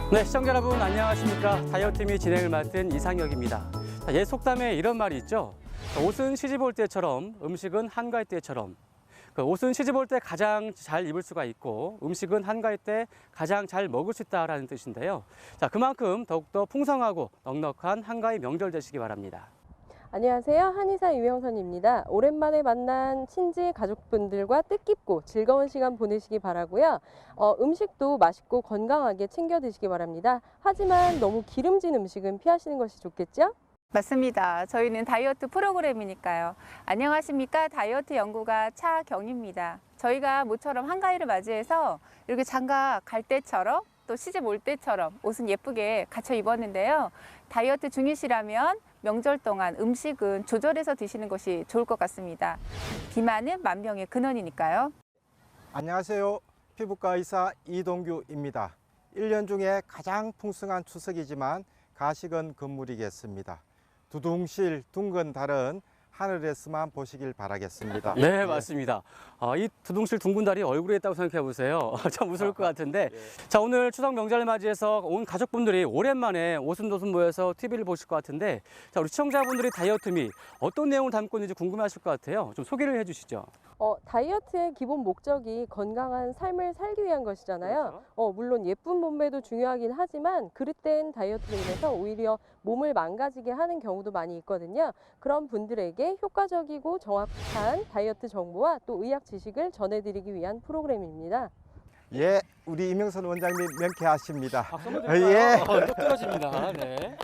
네, 시청자 여러분 안녕하십니까. 다이어트미 진행을 맡은 이상혁입니다. 옛 속담에 이런 말이 있죠. 옷은 시집 올 때처럼 음식은 한가할 때처럼. 옷은 시집 올 때 가장 잘 입을 수가 있고 음식은 한가할 때 가장 잘 먹을 수 있다라는 뜻인데요. 자, 그만큼 더욱더 풍성하고 넉넉한 한가위 명절 되시기 바랍니다. 안녕하세요. 한의사 유명선입니다. 오랜만에 만난 친지 가족분들과 뜻깊고 즐거운 시간 보내시기 바라고요. 음식도 맛있고 건강하게 챙겨 드시기 바랍니다. 하지만 너무 기름진 음식은 피하시는 것이 좋겠죠? 맞습니다. 저희는 다이어트 프로그램이니까요. 안녕하십니까. 다이어트 연구가 차경입니다. 저희가 모처럼 한가위를 맞이해서 이렇게 장가 갈 때처럼 또 시집 올 때처럼 옷은 예쁘게 갖춰 입었는데요. 다이어트 중이시라면 명절 동안 음식은 조절해서 드시는 것이 좋을 것 같습니다. 비만은 만병의 근원이니까요. 안녕하세요. 피부과 의사 이동규입니다. 1년 중에 가장 풍성한 추석이지만 가식은 금물이겠습니다. 두둥실 둥근 달은 하늘에서만 보시길 바라겠습니다. 네, 맞습니다. 이 두둥실 둥근 달이 얼굴에 있다고 생각해 보세요. 참 무서울 것 같은데. 자, 오늘 추석 명절을 맞이해서 온 가족분들이 오랜만에 오순도순 모여서 TV를 보실 것 같은데, 자, 우리 시청자분들이 다이어트미 어떤 내용을 담고 있는지 궁금해하실 것 같아요. 좀 소개를 해주시죠. 다이어트의 기본 목적이 건강한 삶을 살기 위한 것이잖아요. 물론 예쁜 몸매도 중요하긴 하지만 그릇된 다이어트로 인해서 오히려 몸을 망가지게 하는 경우도 많이 있거든요. 그런 분들에게 효과적이고 정확한 다이어트 정보와 또 의학 지식을 전해드리기 위한 프로그램입니다. 예, 우리 이명선 원장님 명쾌하십니다. 박수 한번 드릴까요? 예. 뚝 떨어집니다. 네.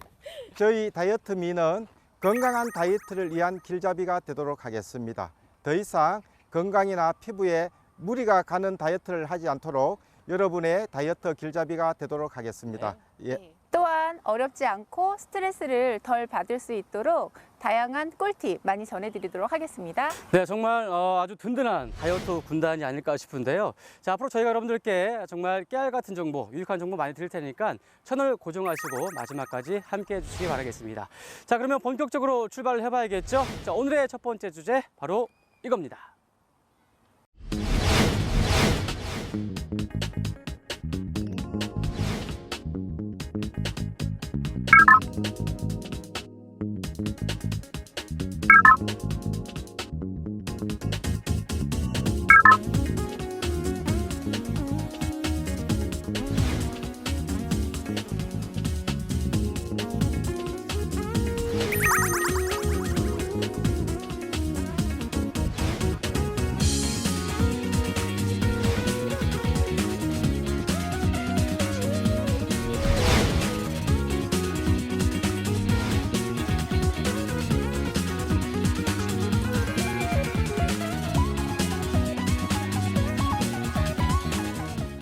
저희 다이어트미는 건강한 다이어트를 위한 길잡이가 되도록 하겠습니다. 더 이상 건강이나 피부에 무리가 가는 다이어트를 하지 않도록 여러분의 다이어트 길잡이가 되도록 하겠습니다. 예. 또한 어렵지 않고 스트레스를 덜 받을 수 있도록 다양한 꿀팁 많이 전해드리도록 하겠습니다. 네, 정말 아주 든든한 다이어트 군단이 아닐까 싶은데요. 자, 앞으로 저희가 여러분들께 정말 깨알 같은 정보, 유익한 정보 많이 드릴 테니까 채널 고정하시고 마지막까지 함께 해주시기 바라겠습니다. 자, 그러면 본격적으로 출발을 해봐야겠죠. 자, 오늘의 첫 번째 주제 바로 이겁니다.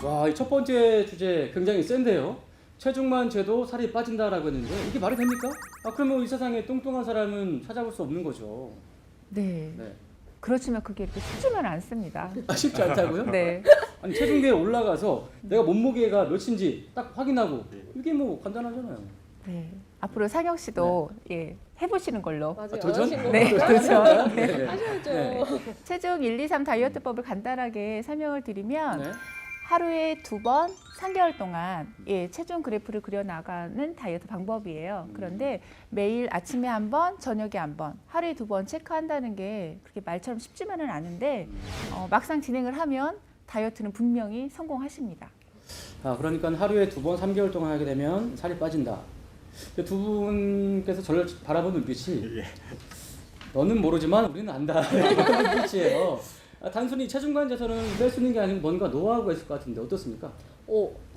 와, 이 첫 번째 주제 굉장히 센데요. 체중만 재도 살이 빠진다라고 했는데 이게 말이 됩니까? 그러면 이 세상에 뚱뚱한 사람은 찾아볼 수 없는 거죠. 네. 네. 그렇지만 그게 이렇게 쉽지는 않습니다. 쉽지 않다고요? 네. 아니, 체중계에 올라가서 내가 몸무게가 몇인지 딱 확인하고 이게 뭐 간단하잖아요. 네. 앞으로 상혁 씨도 예, 해보시는 걸로. 맞아요. 도전? 안 하신 거 네, 같아요. 도전. 네. 네. 하셔야죠. 네. 체중 1, 2, 3 다이어트법을 간단하게 설명을 드리면 네. 하루에 2번 3개월 동안 체중 그래프를 그려나가는 다이어트 방법이에요. 그런데 매일 아침에 한 번, 저녁에 한 번, 하루에 2번 체크한다는 게 그렇게 말처럼 쉽지만은 않은데 막상 진행을 하면 다이어트는 분명히 성공하십니다. 그러니까 하루에 2번 3개월 동안 하게 되면 살이 빠진다. 두 분께서 저를 바라보는 눈빛이 너는 모르지만 우리는 안다. 이런 눈빛이에요. 단순히 체중관 재서는 뺄 수 있는 게 아니고 뭔가 노하우가 있을 것 같은데 어떻습니까?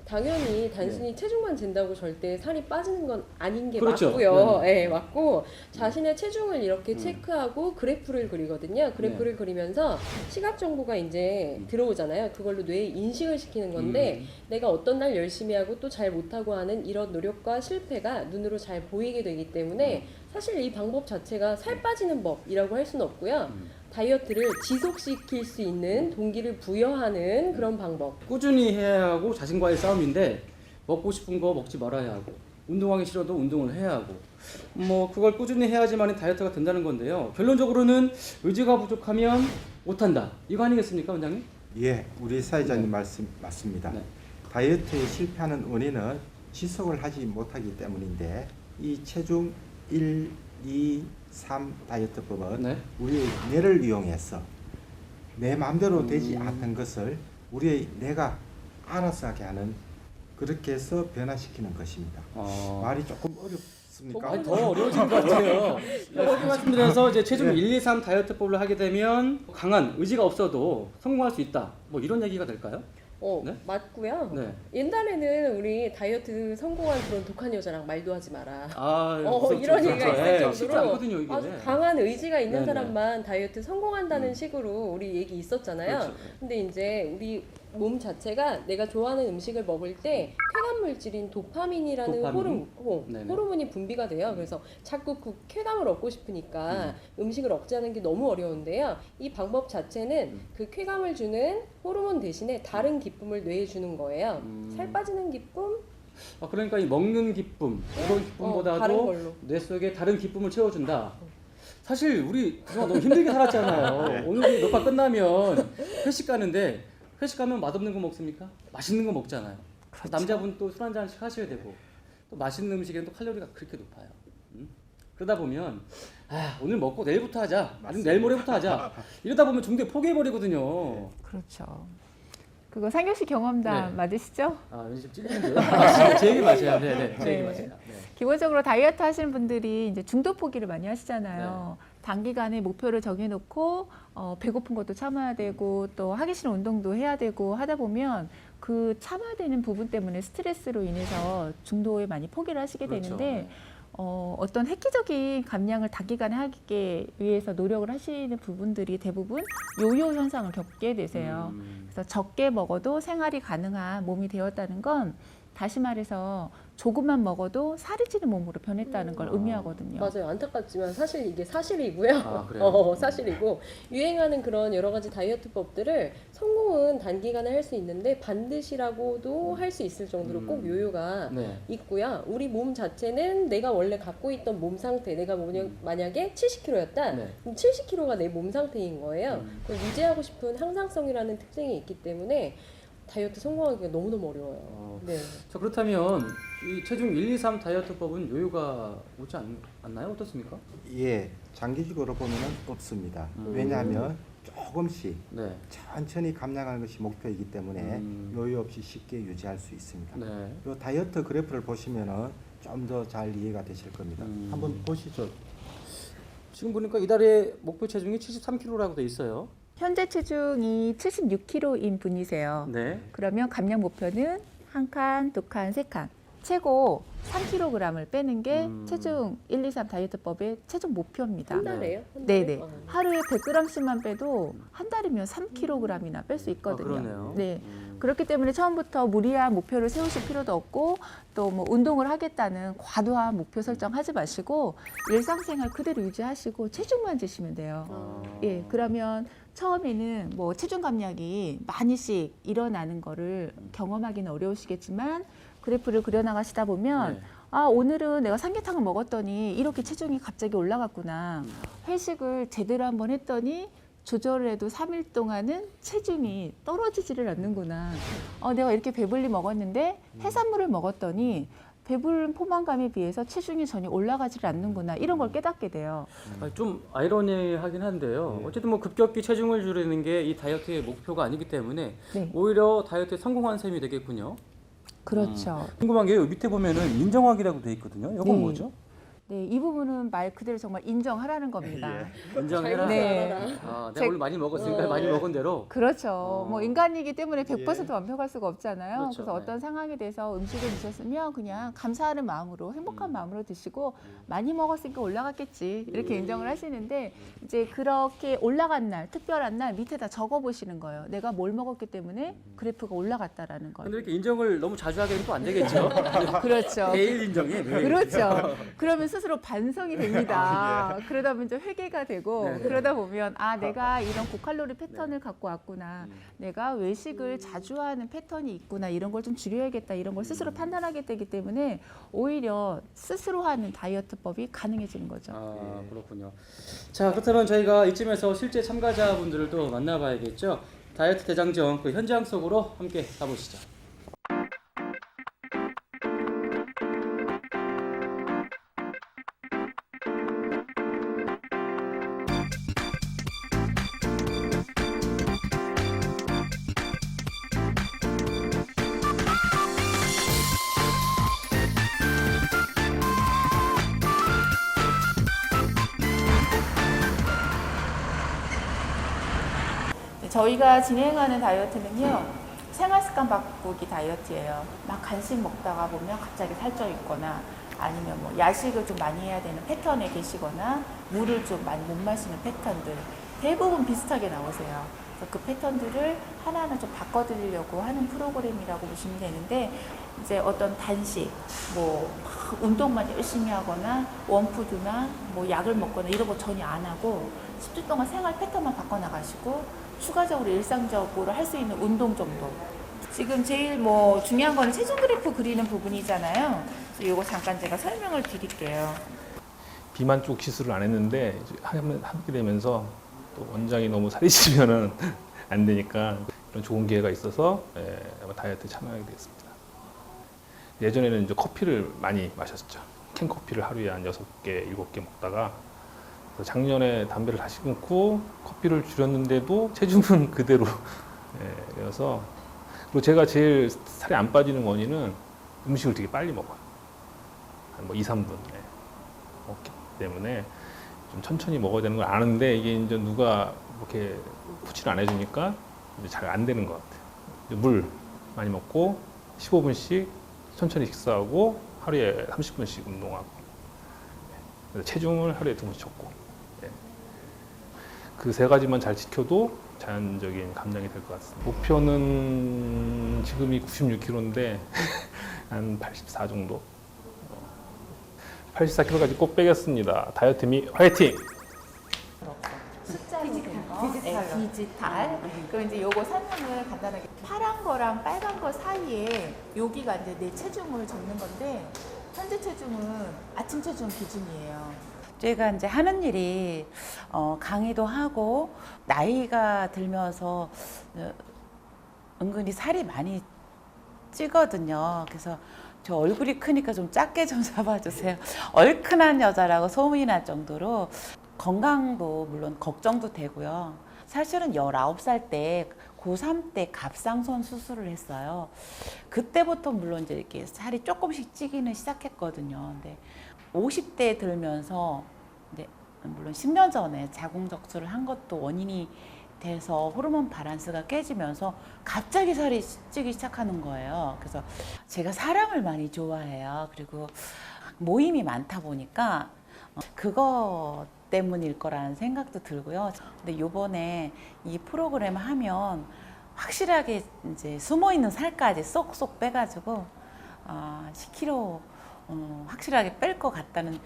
당연히 단순히 체중만 잰다고 절대 살이 빠지는 건 아닌 게 그렇죠. 맞고요. 네, 맞고 자신의 체중을 이렇게 체크하고 그래프를 그리거든요. 그래프를 그리면서 시각 정보가 이제 들어오잖아요. 그걸로 뇌에 인식을 시키는 건데 내가 어떤 날 열심히 하고 또 잘 못하고 하는 이런 노력과 실패가 눈으로 잘 보이게 되기 때문에 사실 이 방법 자체가 살 빠지는 법이라고 할 수는 없고요. 다이어트를 지속시킬 수 있는 동기를 부여하는 그런 방법. 꾸준히 해야 하고 자신과의 싸움인데 먹고 싶은 거 먹지 말아야 하고 운동하기 싫어도 운동을 해야 하고 뭐 그걸 꾸준히 해야지만 다이어트가 된다는 건데요. 결론적으로는 의지가 부족하면 못한다. 이거 아니겠습니까, 원장님? 예, 우리 사회자님 말씀 맞습니다. 네. 다이어트에 실패하는 원인은 지속을 하지 못하기 때문인데 이 체중 1, 2, 3 다이어트법은 네. 우리의 뇌를 이용해서 내 마음대로 되지 않는 것을 우리의 뇌가 알아서 하게 하는, 그렇게 해서 변화시키는 것입니다. 말이 조금 어렵습니까? 아니, 더 어려워진 것 같아요. 쉽게 말씀드려서 이제 체중 1, 2, 3 다이어트법을 하게 되면 강한 의지가 없어도 성공할 수 있다. 뭐 이런 얘기가 될까요? 네? 맞고요. 네. 옛날에는 우리 다이어트 성공한 그런 독한 여자랑 말도 하지 마라. 있었죠, 이런 있었죠. 얘기가 있을 예, 정도로 쉽지 않거든요, 이게. 아주 강한 의지가 있는 네네. 사람만 다이어트 성공한다는 식으로 우리 얘기 있었잖아요. 그렇죠. 근데 이제 우리 몸 자체가 내가 좋아하는 음식을 먹을 때 쾌감 물질인 도파민이라는 도파민? 네네. 호르몬이 분비가 돼요. 그래서 자꾸 그 쾌감을 얻고 싶으니까 음식을 억제하는 게 너무 어려운데요. 이 방법 자체는 그 쾌감을 주는 호르몬 대신에 다른 기쁨을 뇌에 주는 거예요. 살 빠지는 기쁨, 그러니까 이 먹는 기쁨, 이런 다른 기쁨보다도 걸로. 뇌 속에 다른 기쁨을 채워준다. 사실 우리 그동안 너무 힘들게 살았잖아요. 오늘 녹화 끝나면 회식 가는데 회식 가면 맛없는 거 먹습니까? 맛있는 거 먹잖아요. 남자분 또 술 한 잔씩 하셔야 되고 또 맛있는 음식에는 또 칼로리가 그렇게 높아요. 그러다 보면 오늘 먹고 내일부터 하자, 아니면 내일 모레부터 하자, 이러다 보면 중도에 포기해버리거든요. 그렇죠. 그거 상규 씨 경험담 네. 맞으시죠? 왠지 찔리는데요? 제 얘기 맞아요. 네네, 제 얘기 네. 맞아요. 네. 기본적으로 다이어트 하시는 분들이 이제 중도 포기를 많이 하시잖아요. 단기간에 목표를 정해놓고 배고픈 것도 참아야 되고 또 하기 싫은 운동도 해야 되고 하다 보면 그 참아야 되는 부분 때문에 스트레스로 인해서 중도에 많이 포기를 하시게 그렇죠. 되는데 어떤 획기적인 감량을 단기간에 하기 위해서 노력을 하시는 부분들이 대부분 요요 현상을 겪게 되세요. 그래서 적게 먹어도 생활이 가능한 몸이 되었다는 건 다시 말해서 조금만 먹어도 살이 찌는 몸으로 변했다는 걸 의미하거든요. 맞아요. 안타깝지만 사실 이게 사실이고요. 그래요? 사실이고 유행하는 그런 여러 가지 다이어트법들을 성공은 단기간에 할 수 있는데 반드시라고도 할 수 있을 정도로 꼭 요요가 네. 있고요. 우리 몸 자체는 내가 원래 갖고 있던 몸 상태, 내가 만약에 70kg였다. 네. 그럼 70kg가 내 몸 상태인 거예요. 그걸 유지하고 싶은 항상성이라는 특징이 있기 때문에 다이어트 성공하기가 너무너무 어려워요. 네. 자, 그렇다면 이 체중 1, 2, 3 다이어트법은 요요가 오지 않나요? 어떻습니까? 예, 장기적으로 보면 없습니다. 왜냐하면 조금씩 네. 천천히 감량하는 것이 목표이기 때문에 요요 없이 쉽게 유지할 수 있습니다. 네. 이 다이어트 그래프를 보시면은 좀 더 잘 이해가 되실 겁니다. 한번 보시죠. 지금 보니까 이달의 목표 체중이 73kg라고 돼 있어요. 현재 체중이 76kg인 분이세요. 네. 그러면 감량 목표는 한 칸, 두 칸, 세 칸. 최고 3kg을 빼는 게 체중 1, 2, 3 다이어트법의 최종 목표입니다. 한 달에요? 한 달에? 네네. 하루에 100g씩만 빼도 한 달이면 3kg이나 뺄 수 있거든요. 그러네요. 네. 그렇기 때문에 처음부터 무리한 목표를 세우실 필요도 없고 또 뭐 운동을 하겠다는 과도한 목표 설정하지 마시고 일상생활 그대로 유지하시고 체중만 재시면 돼요. 예. 그러면 처음에는 뭐 체중 감량이 많이씩 일어나는 거를 경험하기는 어려우시겠지만 그래프를 그려나가시다 보면 네. 오늘은 내가 삼계탕을 먹었더니 이렇게 체중이 갑자기 올라갔구나. 회식을 제대로 한번 했더니 조절을 해도 3일 동안은 체중이 떨어지지를 않는구나. 내가 이렇게 배불리 먹었는데 해산물을 먹었더니 배부른 포만감에 비해서 체중이 전혀 올라가지를 않는구나. 이런 걸 깨닫게 돼요. 좀 아이러니하긴 한데요. 어쨌든 뭐 급격히 체중을 줄이는 게 이 다이어트의 목표가 아니기 때문에 네. 오히려 다이어트에 성공한 셈이 되겠군요. 그렇죠. 궁금한 게 밑에 보면은 인정하기라고 돼 있거든요. 이건 네. 뭐죠? 네, 이 부분은 말 그대로 정말 인정하라는 겁니다. 인정해라. 네. 내가 오늘 많이 먹었으니까 많이 먹은 대로. 그렇죠. 뭐 인간이기 때문에 100% 완벽할 수가 없잖아요. 그렇죠. 그래서 어떤 상황에 대해서 음식을 드셨으면 그냥 감사하는 마음으로 행복한 마음으로 드시고 많이 먹었으니까 올라갔겠지 이렇게 인정을 하시는데 이제 그렇게 올라간 날, 특별한 날 밑에다 적어 보시는 거예요. 내가 뭘 먹었기 때문에 그래프가 올라갔다라는 거예요. 근데 이렇게 인정을 너무 자주 하기는 또 안 되겠죠. 그렇죠. 매일 인정해. 매일. 그렇죠. 그러면 스스로 반성이 됩니다. 그러다 보면 좀 회개가 되고 네. 그러다 보면 내가 이런 고칼로리 패턴을 갖고 왔구나. 내가 외식을 자주 하는 패턴이 있구나. 이런 걸 좀 줄여야겠다. 이런 걸 스스로 판단하게 되기 때문에 오히려 스스로 하는 다이어트법이 가능해지는 거죠. 그렇군요. 자, 그렇다면 저희가 이쯤에서 실제 참가자분들을 또 만나봐야겠죠. 다이어트 대장정 그 현장 속으로 함께 가보시죠. 저희가 진행하는 다이어트는요, 생활습관 바꾸기 다이어트예요. 막 간식 먹다가 보면 갑자기 살쪄 있거나, 아니면 뭐 야식을 좀 많이 해야 되는 패턴에 계시거나, 물을 좀 많이 못 마시는 패턴들 대부분 비슷하게 나오세요. 그래서 그 패턴들을 하나하나 좀 바꿔드리려고 하는 프로그램이라고 보시면 되는데, 이제 어떤 단식, 뭐 운동만 열심히 하거나 원푸드나 뭐 약을 먹거나 이런 거 전혀 안 하고 10주 동안 생활 패턴만 바꿔나가시고 추가적으로 일상적으로 할 수 있는 운동 정도. 지금 제일 뭐 중요한 거는 체중 그래프 그리는 부분이잖아요. 그래서 이거 잠깐 제가 설명을 드릴게요. 비만 쪽 시술을 안 했는데 이제 하게 되면서 또 원장이 너무 살이 찌면은 안 되니까 이런 좋은 기회가 있어서 다이어트에 참여하게 됐습니다. 예전에는 이제 커피를 많이 마셨죠. 캔커피를 하루에 한 6개, 7개 먹다가 그래서 작년에 담배를 다시 끊고 커피를 줄였는데도 체중은 그대로 그래서 그리고 제가 제일 살이 안 빠지는 원인은 음식을 되게 빨리 먹어요. 한 뭐 2, 3분 먹기 때문에 좀 천천히 먹어야 되는 걸 아는데 이게 이제 누가 이렇게 푸치를 안 해주니까 잘 안 되는 것 같아요. 물 많이 먹고 15분씩 천천히 식사하고 하루에 30분씩 운동하고 체중을 하루에 2번씩 쳤고 그 3가지만 잘 지켜도 자연적인 감량이 될 것 같습니다. 목표는 지금이 96kg인데 한 84 정도 84kg까지 꼭 빼겠습니다. 다이어트 미 화이팅! 숫자로 된 거, 디지털. 그럼 이제 요거 설명을 간단하게. 파란 거랑 빨간 거 사이에 여기가 이제 내 체중을 적는 건데, 현재 체중은 아침 체중 기준이에요. 제가 이제 하는 일이 강의도 하고 나이가 들면서 은근히 살이 많이 찌거든요. 그래서 저 얼굴이 크니까 좀 작게 좀 잡아주세요. 얼큰한 여자라고 소문이 날 정도로 건강도 물론 걱정도 되고요. 사실은 19살 때 고3 때 갑상선 수술을 했어요. 그때부터 물론 이제 이렇게 살이 조금씩 찌기는 시작했거든요. 근데 50대 들면서 이제 물론 10년 전에 자궁적수를 한 것도 원인이 돼서 호르몬 밸런스가 깨지면서 갑자기 살이 찌기 시작하는 거예요. 그래서 제가 사람을 많이 좋아해요. 그리고 모임이 많다 보니까 그거 때문일 거라는 생각도 들고요. 근데 요번에 이 프로그램 하면 확실하게 이제 숨어 있는 살까지 쏙쏙 빼가지고 10kg 확실하게 뺄 것 같다는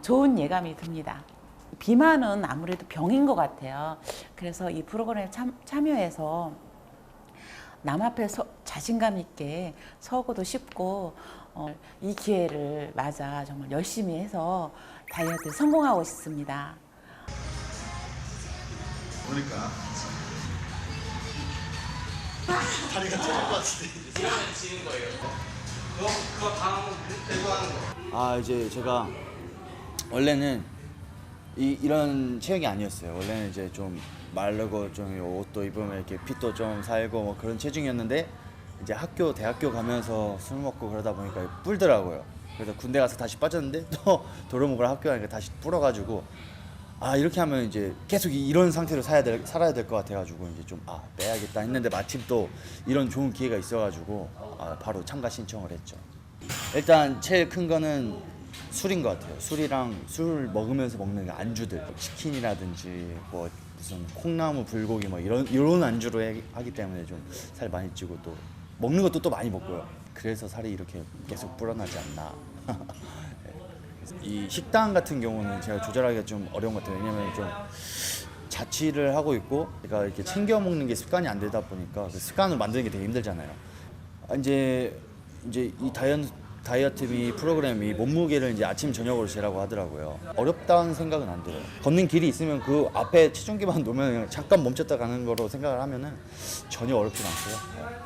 좋은 예감이 듭니다. 비만은 아무래도 병인 것 같아요. 그래서 이 프로그램에 참여해서 남 앞에 자신감 있게 서고도 싶고 이 기회를 맞아 정말 열심히 해서 다이어트에 성공하고 싶습니다. 보니까 다리가 터질 것 같은데 지는 거예요. 그거 다음 대고 하는 거. 아 이제 제가 원래는 이런 체형이 아니었어요. 원래는 이제 좀 마르고 좀 옷도 입으면 이렇게 핏도 좀 살고 뭐 그런 체중이었는데 이제 대학교 가면서 술 먹고 그러다 보니까 불더라고요. 그래서 군대 가서 다시 빠졌는데 또 도로 먹으러 학교 가니까 다시 불어가지고 이렇게 하면 이제 계속 이런 상태로 살아야 될 것 같아가지고 이제 좀 빼야겠다 했는데 마침 또 이런 좋은 기회가 있어가지고 바로 참가 신청을 했죠. 일단 제일 큰 거는 술인 것 같아요. 술 먹으면서 먹는 안주들, 치킨이라든지 뭐 무슨 콩나물 불고기 뭐 이런 안주로 하기 때문에 좀 살 많이 찌고 또 먹는 것도 또 많이 먹고요. 그래서 살이 이렇게 계속 불어나지 않나. 이 식단 같은 경우는 제가 조절하기가 좀 어려운 것 같아요. 왜냐면 좀 자취를 하고 있고 제가 이렇게 챙겨 먹는 게 습관이 안 되다 보니까 그 습관을 만드는 게 되게 힘들잖아요. 이제 이 다이어트 미 프로그램이 몸무게를 이제 아침 저녁으로 재라고 하더라고요. 어렵다는 생각은 안 들어요. 걷는 길이 있으면 그 앞에 체중계만 놓으면 그냥 잠깐 멈췄다 가는 거로 생각을 하면은 전혀 어렵진 않고요.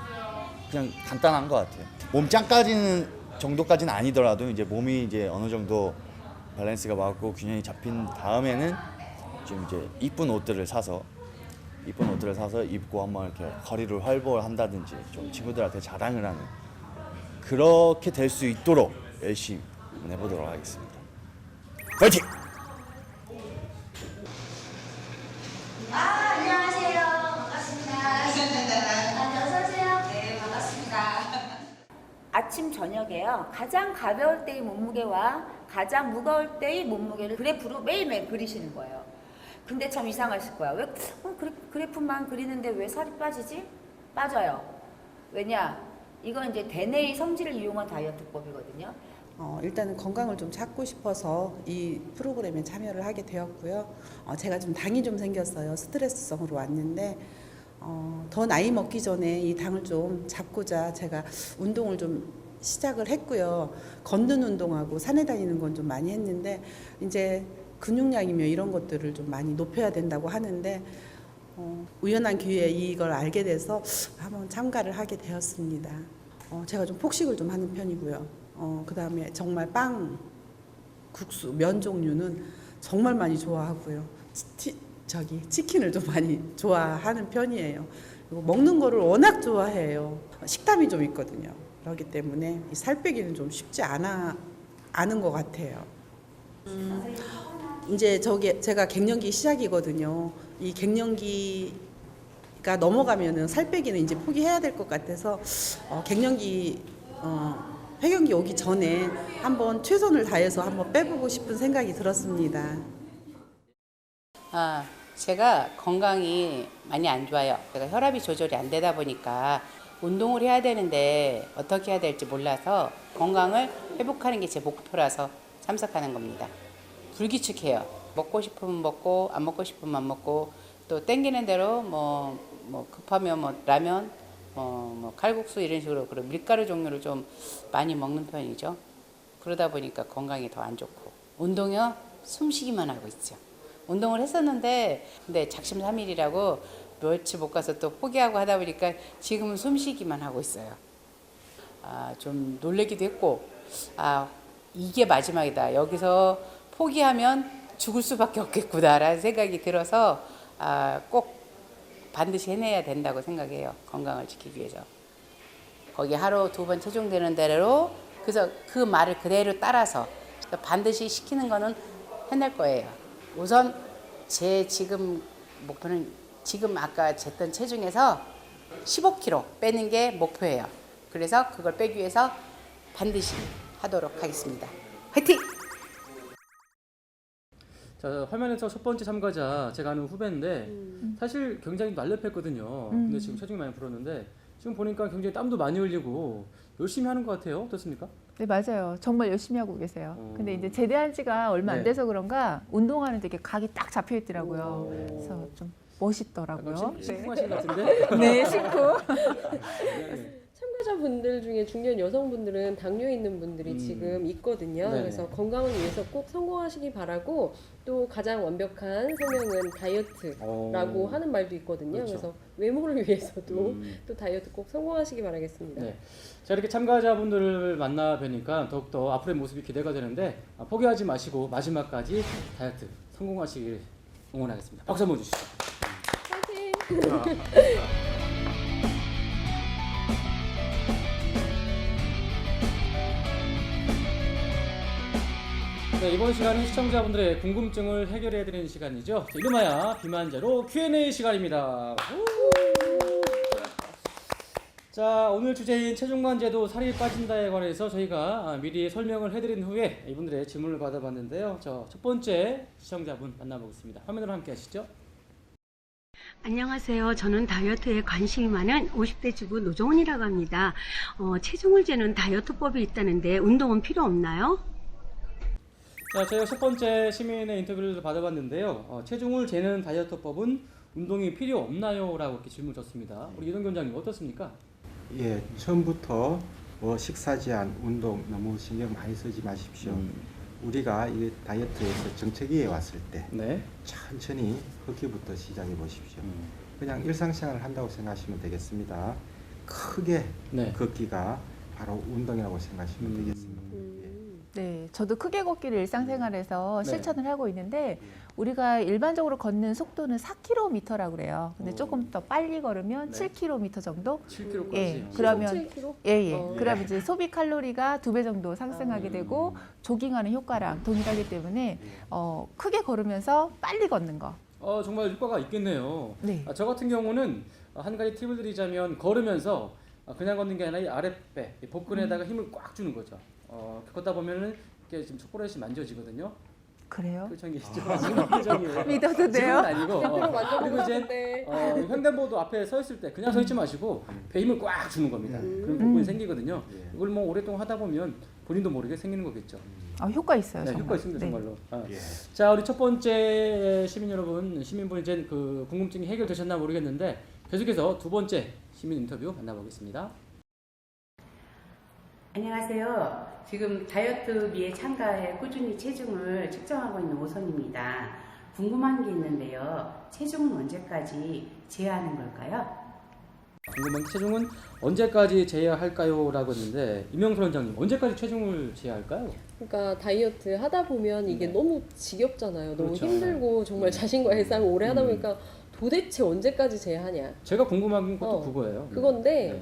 그냥 간단한 것 같아요. 몸짱까지는 정도까지는 아니더라도 이제 몸이 이제 어느 정도 밸런스가 맞고 균형이 잡힌 다음에는 좀 이제 이쁜 옷들을 사서 입고 한번 이렇게 거리를 활보한다든지 좀 친구들한테 자랑을 하는 그렇게 될 수 있도록 열심히 해보도록 하겠습니다. 파이팅! 안녕하세요. 반갑습니다. 저녁에요. 가장 가벼울 때의 몸무게와 가장 무거울 때의 몸무게를 그래프로 매일매일 그리시는 거예요. 근데 참 이상하실 거야. 왜 그래프만 그리는데 왜 살이 빠지지? 빠져요. 왜냐? 이건 이제 대뇌의 성질을 이용한 다이어트법이거든요. 일단은 건강을 좀 찾고 싶어서 이 프로그램에 참여를 하게 되었고요. 제가 좀 당이 좀 생겼어요. 스트레스성으로 왔는데 더 나이 먹기 전에 이 당을 좀 잡고자 제가 운동을 좀 시작을 했고요. 걷는 운동하고 산에 다니는 건 좀 많이 했는데 이제 근육량이며 이런 것들을 좀 많이 높여야 된다고 하는데 우연한 기회에 이걸 알게 돼서 한번 참가를 하게 되었습니다. 제가 좀 폭식을 좀 하는 편이고요. 그다음에 정말 빵, 국수, 면 종류는 정말 많이 좋아하고요. 치킨을 좀 많이 좋아하는 편이에요. 그리고 먹는 거를 워낙 좋아해요. 식탐이 좀 있거든요. 그렇기 때문에 이 살 빼기는 좀 쉽지 않은 것 같아요. 이제 제가 갱년기 시작이거든요. 이 갱년기가 넘어가면은 살 빼기는 이제 포기해야 될 것 같아서 폐경기 오기 전에 한번 최선을 다해서 한번 빼보고 싶은 생각이 들었습니다. 제가 건강이 많이 안 좋아요. 제가 혈압이 조절이 안 되다 보니까 운동을 해야 되는데 어떻게 해야 될지 몰라서 건강을 회복하는 게 제 목표라서 참석하는 겁니다. 불규칙해요. 먹고 싶으면 먹고 안 먹고 싶으면 안 먹고 또 땡기는 대로 뭐 급하면 뭐 라면 뭐 칼국수 이런 식으로 그런 밀가루 종류를 좀 많이 먹는 편이죠. 그러다 보니까 건강이 더 안 좋고 운동이요 숨쉬기만 하고 있죠. 운동을 했었는데 근데 작심삼일이라고 며칠 못 가서 또 포기하고 하다 보니까 지금은 숨쉬기만 하고 있어요. 좀 놀래기도 했고 이게 마지막이다. 여기서 포기하면 죽을 수밖에 없겠구나라는 생각이 들어서 꼭 반드시 해내야 된다고 생각해요. 건강을 지키기 위해서. 거기 하루 2번 체중되는 대로 그래서 그 말을 그대로 따라서 반드시 시키는 거는 해낼 거예요. 우선 제 지금 목표는 지금 아까 쟀던 체중에서 15kg 빼는 게 목표예요. 그래서 그걸 빼기 위해서 반드시 하도록 하겠습니다. 화이팅! 자, 화면에서 첫 번째 참가자 제가 아는 후배인데 사실 굉장히 날렵했거든요. 근데 지금 체중이 많이 불었는데 지금 보니까 굉장히 땀도 많이 흘리고 열심히 하는 것 같아요. 어떻습니까? 네, 맞아요. 정말 열심히 하고 계세요. 근데 이제 제대한 지가 얼마 안 돼서 그런가 운동하는데 이렇게 각이 딱 잡혀 있더라고요. 그래서 좀 멋있더라고요. 심쿵하신 것 같은데? 네, 식구. 참가자분들 중에 중년 여성분들은 당뇨 있는 분들이 지금 있거든요. 네네. 그래서 건강을 위해서 꼭 성공하시기 바라고 또 가장 완벽한 성형은 다이어트라고 하는 말도 있거든요. 그렇죠. 그래서 외모를 위해서도 또 다이어트 꼭 성공하시기 바라겠습니다. 네. 자, 이렇게 참가자분들을 만나 뵈니까 더욱더 앞으로의 모습이 기대가 되는데 포기하지 마시고 마지막까지 다이어트 성공하시길 응원하겠습니다. 박수 한번 주시죠. 파이팅! 네, 이번 시간은 시청자분들의 궁금증을 해결해드리는 시간이죠. 자, 이름하여 비만제로 Q&A 시간입니다. 자, 오늘 주제인 체중만제도 살이 빠진다에 관해서 저희가 미리 설명을 해드린 후에 이분들의 질문을 받아봤는데요. 첫 번째 시청자분 만나보겠습니다. 화면으로 함께 하시죠. 안녕하세요. 저는 다이어트에 관심이 많은 50대 주부 노정훈이라고 합니다. 체중을 재는 다이어트법이 있다는데 운동은 필요 없나요? 자, 저희가 첫 번째 시민의 인터뷰를 받아봤는데요. 체중을 재는 다이어트법은 운동이 필요 없나요? 라고 이렇게 질문 줬습니다. 우리 이동 원장님 어떻습니까? 예, 처음부터 식사 제한, 운동 너무 신경 많이 쓰지 마십시오. 우리가 이 다이어트에서 정체기에 왔을 때 천천히 걷기부터 시작해 보십시오. 그냥 일상생활을 한다고 생각하시면 되겠습니다. 크게 걷기가 바로 운동이라고 생각하시면 되겠습니다. 네, 저도 크게 걷기를 일상생활에서 실천을 하고 있는데 우리가 일반적으로 걷는 속도는 4km라고 그래요. 근데 조금 더 빨리 걸으면 7km 정도? 7km까지. 예, 그러면 7km? 그러면 이제 소비 칼로리가 2배 정도 상승하게 되고 조깅하는 효과랑 동일하기 때문에 크게 걸으면서 빨리 걷는 거. 정말 효과가 있겠네요. 네. 저 같은 경우는 한 가지 팁을 드리자면 걸으면서 그냥 걷는 게 아니라 이 아랫배, 이 복근에다가 힘을 꽉 주는 거죠. 걷다 보면은 이렇게 지금 초콜릿이 만져지거든요. 그래요? 표정이 지금 표정이에요. 믿어도 지금은 돼요? 아니고. 대표로 만져본 것 그리고 이제 같은데. 횡단보도 앞에 서 있을 때 그냥 서 있지 마시고 배에 힘을 꽉 주는 겁니다. 그럼 복근이 생기거든요. 이걸 뭐 오랫동안 하다 보면 본인도 모르게 생기는 거겠죠. 효과 있어요. 네, 정말. 효과 있습니다, 네. 정말로. 자, 우리 첫 번째 시민 여러분, 시민분 이제 그 궁금증이 해결되셨나 모르겠는데 계속해서 두 번째 시민 인터뷰 만나보겠습니다. 안녕하세요. 지금 다이어트비에 참가해 꾸준히 체중을 측정하고 있는 오선입니다. 궁금한 게 있는데요. 체중은 언제까지 제한하는 걸까요? 궁금한 게 체중은 언제까지 제어할까요? 라고 했는데 임영수 원장님 언제까지 체중을 제어할까요? 그러니까 다이어트 하다 보면 이게 너무 지겹잖아요. 너무 그렇죠. 힘들고 정말 자신과의 싸움을 오래 하다 보니까 도대체 언제까지 제한하냐. 제가 궁금한 것도 그거예요. 그건데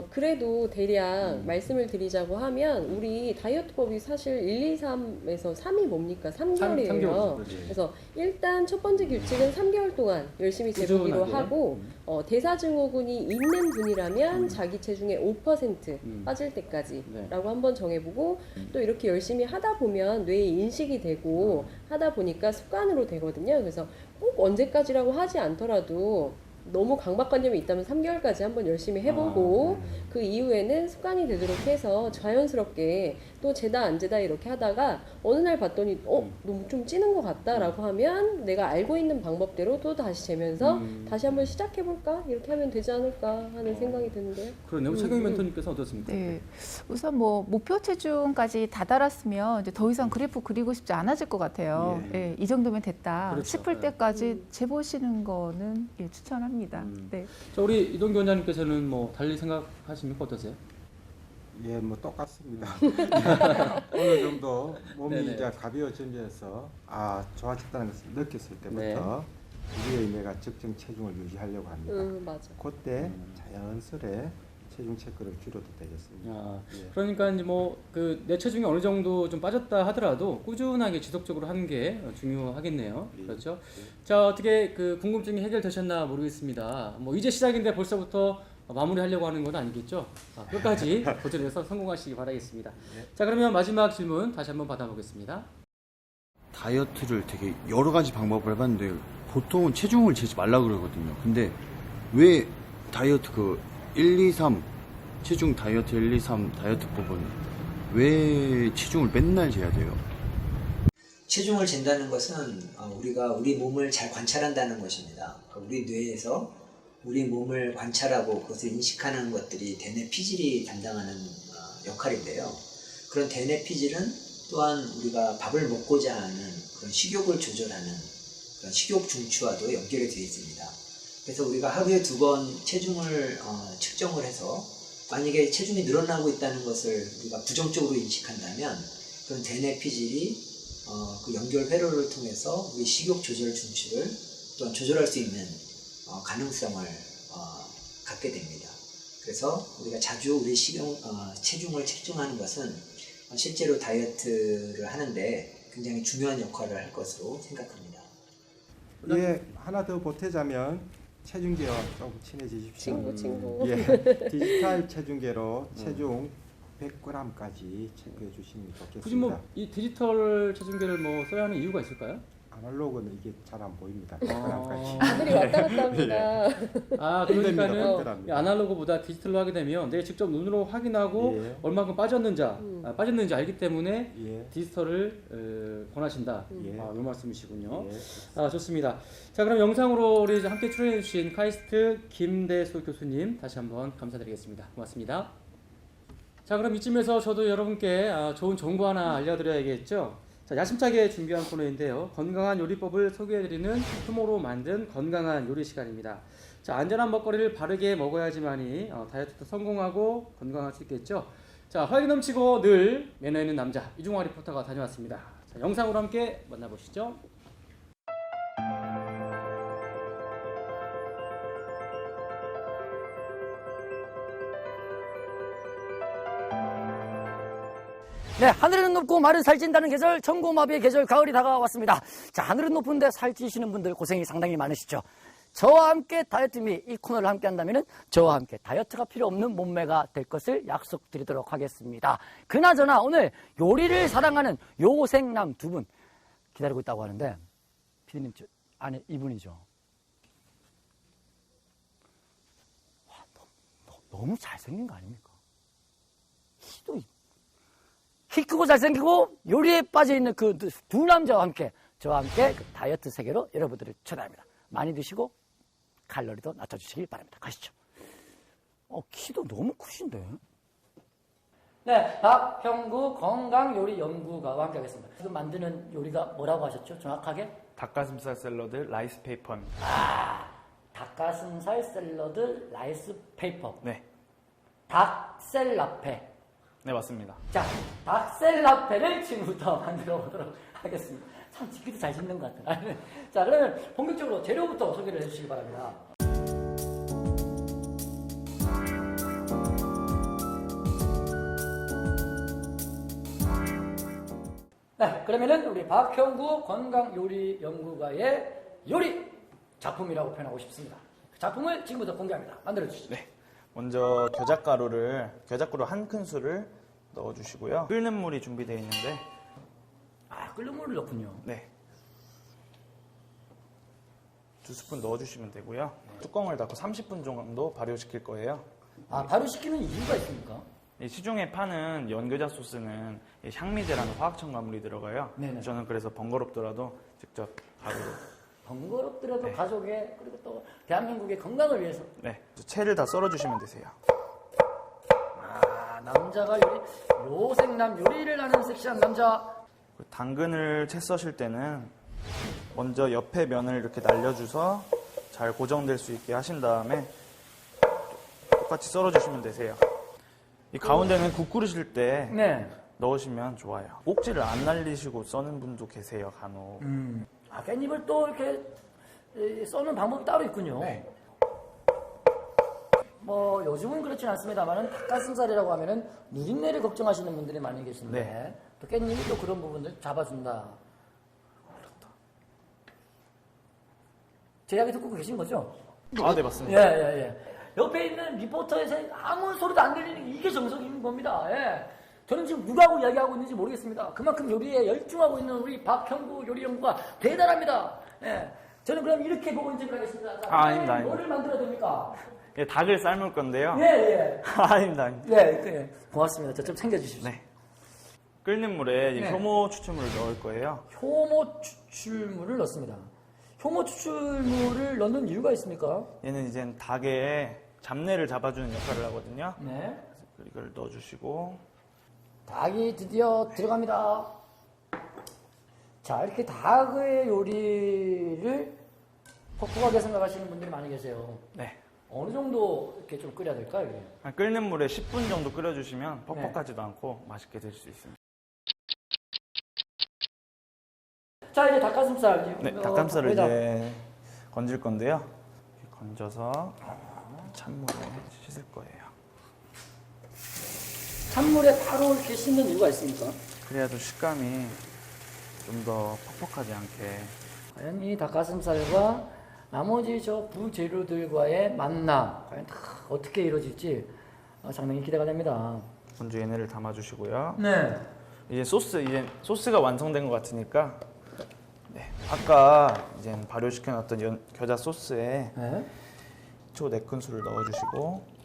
그래도 대략 말씀을 드리자고 하면 우리 다이어트법이 사실 1, 2, 3에서 3이 뭡니까? 3개월이에요. 3개월. 그래서 일단 첫 번째 규칙은 3개월 동안 열심히 재보기로 꾸준하게. 하고 대사증후군이 있는 분이라면 자기 체중의 5% 빠질 때까지라고 한번 정해보고 또 이렇게 열심히 하다 보면 뇌에 인식이 되고 하다 보니까 습관으로 되거든요. 그래서 꼭 언제까지라고 하지 않더라도 너무 강박관념이 있다면 3개월까지 한번 열심히 해보고 그 이후에는 습관이 되도록 해서 자연스럽게 또 재다 안 재다 이렇게 하다가 어느 날 봤더니 너무 좀 찌는 것 같다라고 하면 내가 알고 있는 방법대로 또 다시 재면서 다시 한번 시작해볼까 이렇게 하면 되지 않을까 하는 생각이 드는데요. 그러네요. 차경 멘토님께서 어떻습니까? 네. 우선 뭐 목표 체중까지 다다랐으면 이제 더 이상 그래프 그리고 싶지 않아질 것 같아요. 예, 이 정도면 됐다 그렇죠. 싶을 때까지 재보시는 거는 추천합니다. 네. 자, 우리 이동규 원장님께서는 뭐 달리 생각하십니까? 어떠세요? 예, 뭐 똑같습니다. 어느 정도 몸이 네네. 이제 가벼워지면서 좋아졌다는 것을 느꼈을 때부터 우리의 내가 적정 체중을 유지하려고 합니다. 맞아. 그때 자연스레 체중 체크를 줄여도 되겠습니다. 그러니까 이제 뭐 그 내 체중이 어느 정도 좀 빠졌다 하더라도 꾸준하게 지속적으로 하는 게 중요하겠네요. 그렇죠? 자, 어떻게 그 궁금증이 해결되셨나 모르겠습니다. 뭐 이제 시작인데 벌써부터 마무리하려고 하는 건 아니겠죠? 끝까지 도전해서 성공하시기 바라겠습니다. 자, 그러면 마지막 질문 다시 한번 받아보겠습니다. 다이어트를 되게 여러 가지 방법을 해봤는데 보통은 체중을 재지 말라 그러거든요. 근데 왜 다이어트 1, 2, 3 체중 다이어트 1, 2, 3 다이어트법은 왜 체중을 맨날 재야 돼요? 체중을 잰다는 것은 우리가 우리 몸을 잘 관찰한다는 것입니다. 우리 뇌에서 우리 몸을 관찰하고 그것을 인식하는 것들이 대뇌 피질이 담당하는 역할인데요. 그런 대뇌 피질은 또한 우리가 밥을 먹고자 하는 그런 식욕을 조절하는 그런 식욕 중추와도 연결이 되어 있습니다. 그래서 우리가 하루에 2번 체중을 측정을 해서 만약에 체중이 늘어나고 있다는 것을 우리가 부정적으로 인식한다면 그런 대뇌 피질이 그 연결 회로를 통해서 우리 식욕 조절 중추를 또한 조절할 수 있는 가능성을 갖게 됩니다. 그래서 우리가 자주 우리 체중을 측정하는 것은 실제로 다이어트를 하는데 굉장히 중요한 역할을 할 것으로 생각합니다. 예, 하나 더 보태자면 체중계와 좀 친해지십시오. 친구. 예, 디지털 체중계로 체중 100g까지 체크해 주시면 좋겠습니다. 굳이 뭐 이 디지털 체중계를 뭐 써야 하는 이유가 있을까요? 아날로그는 이게 잘 안 보입니다. 100g까지. 하늘이 왔다 갔다 합니다. 그러니까는 이 아날로그보다 디지털로 하게 되면 내가 직접 눈으로 확인하고 얼마큼 빠졌는지 알기 때문에 디지털을 권하신다. 이 말씀이시군요. 좋습니다. 자, 그럼 영상으로 우리 함께 출연해 주신 카이스트 김대수 교수님 다시 한번 감사드리겠습니다. 고맙습니다. 자, 그럼 이쯤에서 저도 여러분께 좋은 정보 하나 알려드려야겠죠. 자, 야심차게 준비한 코너인데요. 건강한 요리법을 소개해드리는 투모로우 만든 건강한 요리 시간입니다. 자, 안전한 먹거리를 바르게 먹어야지만이 다이어트도 성공하고 건강할 수 있겠죠. 자, 활기 넘치고 늘 매너 있는 남자 이중화 리포터가 다녀왔습니다. 자, 영상으로 함께 만나보시죠. 네, 하늘은 높고 말은 살찐다는 계절, 천고마비의 계절, 가을이 다가왔습니다. 자, 하늘은 높은데 살찌시는 분들 고생이 상당히 많으시죠. 저와 함께 다이어트 미 이 코너를 함께 한다면 저와 함께 다이어트가 필요 없는 몸매가 될 것을 약속드리도록 하겠습니다. 그나저나 오늘 요리를 사랑하는 요생남 두 분 기다리고 있다고 하는데 피디님 안에 이분이죠. 와, 너무 잘생긴 거 아닙니까? 키 크고 잘생기고 요리에 빠져있는 그 두 남자와 함께 저와 함께 그 다이어트 세계로 여러분들을 초대합니다. 많이 드시고 칼로리도 낮춰주시길 바랍니다. 가시죠. 키도 너무 크신데? 네, 박형구 건강요리연구가와 함께 하겠습니다. 지금 만드는 요리가 뭐라고 하셨죠? 정확하게? 닭가슴살 샐러드 라이스 페이퍼입니다. 닭가슴살 샐러드 라이스 페이퍼. 네. 닭셀라페. 네, 맞습니다. 자, 닭셀라페를 지금부터 만들어 보도록 하겠습니다. 참 짓기도 잘 짓는 것 같아요. 자, 그러면 본격적으로 재료부터 소개를 해주시기 바랍니다. 네, 그러면은 우리 박형구 건강요리연구가의 요리 작품이라고 표현하고 싶습니다. 그 작품을 지금부터 공개합니다. 만들어 주시죠. 네. 먼저 겨자가루 한 큰술을 넣어주시고요. 끓는 물이 준비되어 있는데. 끓는 물을 넣군요. 네. 2스푼 넣어주시면 되고요. 뚜껑을 닫고 30분 정도 발효시킬 거예요. 발효시키는 이유가 있습니까? 시중에 파는 연겨자 소스는 향미제라는 화학 첨가물이 들어가요. 네네. 저는 그래서 번거롭더라도 직접 가루로. 번거롭더라도 네. 가족의 그리고 또 대한민국의 건강을 위해서. 네. 채를 다 썰어주시면 되세요. 남자가 요생남 요리를 하는 섹시한 남자. 당근을 채 써실 때는 먼저 옆에 면을 이렇게 날려줘서 잘 고정될 수 있게 하신 다음에 똑같이 썰어주시면 되세요. 이 가운데는 국 끓이실 때 네. 넣으시면 좋아요. 꼭지를 안 날리시고 써는 분도 계세요, 간혹. 깻잎을 또 이렇게 써는 방법이 따로 있군요. 네. 뭐 요즘은 그렇진 않습니다만은 닭가슴살이라고 하면은 누린내를 걱정하시는 분들이 많이 계신데 네. 또 깻잎이 또 그런 부분을 잡아준다. 제 이야기 듣고 계신 거죠? 네, 맞습니다. 예. 옆에 있는 리포터에서 아무 소리도 안 들리는 이게 정석인 겁니다. 예. 저는 지금 누구하고 이야기하고 있는지 모르겠습니다. 그만큼 요리에 열중하고 있는 우리 박형구 요리연구가 대단합니다. 예. 저는 그럼 이렇게 보고 인증을 하겠습니다. 자, 아닙니다. 뭐를 만들어야 됩니까? 예, 닭을 삶을 건데요. 예. 아닙니다. 예. 고맙습니다. 저 좀 챙겨주십시오. 네. 끓는 물에 네. 효모 추출물을 넣을 거예요. 효모 추출물을 넣습니다. 효모 추출물을 넣는 이유가 있습니까? 얘는 이제 닭의 잡내를 잡아주는 역할을 하거든요. 네. 그래서 이걸 넣어주시고. 닭이 드디어 들어갑니다. 자, 이렇게 닭의 요리를 퍽퍽하게 생각하시는 분들이 많이 계세요. 네. 어느 정도 이렇게 좀 끓여야 될까요? 이게? 끓는 물에 10분 정도 끓여주시면 퍽퍽하지도 않고 맛있게 드실 수 있습니다. 자, 이제 닭가슴살. 네, 닭가슴살을 이제 건질 건데요. 이렇게 건져서 찬물에 씻을 거예요. 찬물에 바로 이렇게 씻는 이유가 있습니까? 그래야 좀 식감이 좀 더 퍽퍽하지 않게. 과연 이 닭가슴살과 나머지 저 부재료들과의 만남 과연 다 어떻게 이루어질지 상당히 기대가 됩니다. 먼저 얘네를 담아주시고요. 네. 이제 소스가 완성된 것 같으니까 네, 아까 이제 발효시켜놨던 겨자 소스에 초 4큰술을 넣어주시고